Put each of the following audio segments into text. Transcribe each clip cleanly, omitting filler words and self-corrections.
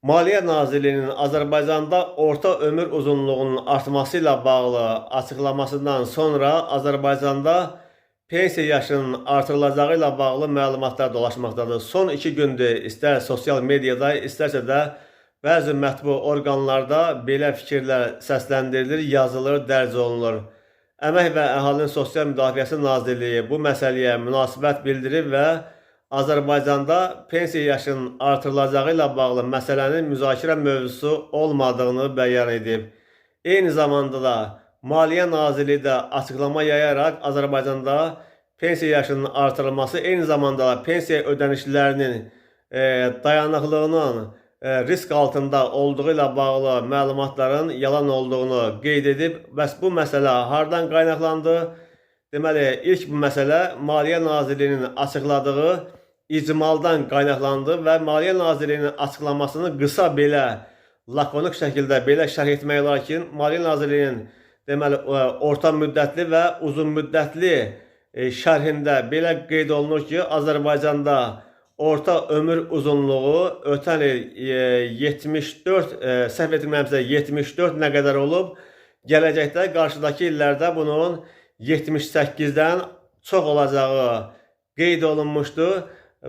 Maliyyə Nazirliyinin Azərbaycanda orta ömür uzunluğunun artmasıyla bağlı açıqlamasından sonra Azərbaycanda pensiya yaşının artırılacağı ilə bağlı məlumatlar dolaşmaqdadır. Son 2 gündür istər sosial mediada, istərsə də bəzi mətbu orqanlarda belə fikirlər səsləndirilir, yazılır, dərc olunur. Əmək və Əhalinin Sosial Müdafiəsi Nazirliyi bu məsələyə münasibət bildirib və Azərbaycanda pensiya yaşının artırılacağı ilə bağlı məsələnin müzakirə mövzusu olmadığını bəyan edib. Eyni zamanda da Maliyyə Nazirliyi də açıqlama yayaraq Azərbaycanda pensiya yaşının artırılması, eyni zamanda da pensiya ödənişlərinin dayanıqlığının risk altında olduğu ilə bağlı məlumatların yalan olduğunu qeyd edib. Bəs bu məsələ hardan qaynaqlandı? Deməli, ilk bu məsələ Maliyyə Nazirliyinin açıqladığı icmaldan qaynaqlandı və Maliyyə Nazirliyinin açıqlamasını qısa belə, lakonik şəkildə belə şərh etmək olar ki, Maliyyə Nazirliyinin deməli, orta müddətli və uzun müddətli şərhində belə qeyd olunur ki, Azərbaycanda orta ömür uzunluğu ötən il 74, səhv etmirəmsə 74 nə qədər olub, gələcəkdə qarşıdakı illərdə bunun 78-dən çox olacağı qeyd olunmuşdu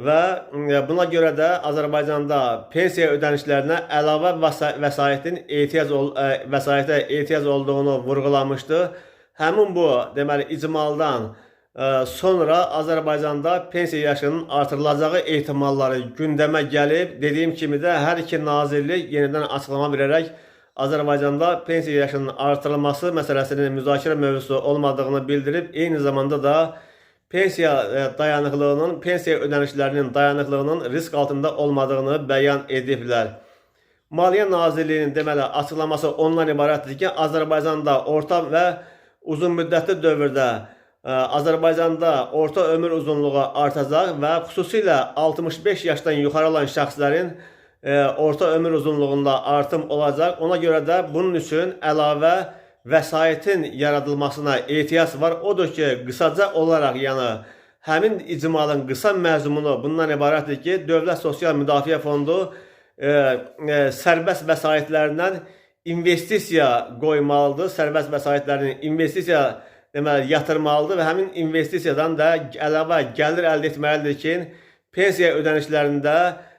və buna görə də Azərbaycanda pensiya ödənişlərinə əlavə vəsaitə ehtiyac olduğunu vurğulamışdı. Həmin bu deməli icmaldan sonra Azərbaycanda pensiya yaşının artırılacağı ehtimalları gündəmə gəlib. Dediyim kimi də hər iki nazirlik yenidən açıqlama verərək Azərbaycanda pensiya yaşının artırılması məsələsinin müzakirə mövzusu olmadığını bildirib. Eyni zamanda da pensiya dayanıqlığının, pensiya ödənişlərinin dayanıqlığının risk altında olmadığını bəyan ediblər. Maliyyə Nazirliyinin deməli açıqlaması ondan ibarətdir ki, Azərbaycanda orta və uzun müddətli dövrdə Azərbaycanda orta ömür uzunluğu artacaq və xüsusilə 65 yaşdan yuxarı olan şəxslərin orta ömür uzunluğunda artım olacaq. Ona görə də bunun üçün əlavə vəsaitin yaradılmasına ehtiyac var. Odur ki, qısaca olaraq, yəni həmin icmalın qısa məzmunu bundan ibarətdir ki, Dövlət Sosial Müdafiə Fondu sərbəst vəsaitlərindən investisiya qoymalıdır. Sərbəst vəsaitlərini investisiya deməli yatırmalıdır və həmin investisiyadan da əlavə gəlir əldə etməlidir ki, pensiya ödənişlərində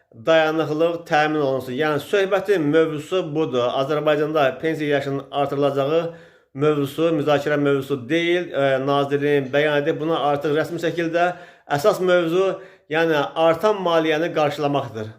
dayanıqlıq təmin olunsun. Yəni söhbətin mövzusu budur. Azərbaycanda pensiya yaşının artırılacağı mövzusu, müzakirə mövzusu deyil. Nazirliyin bəyan edib, buna artıq rəsmi şəkildə əsas mövzu, yəni artan maliyyəni qarşılamaqdır.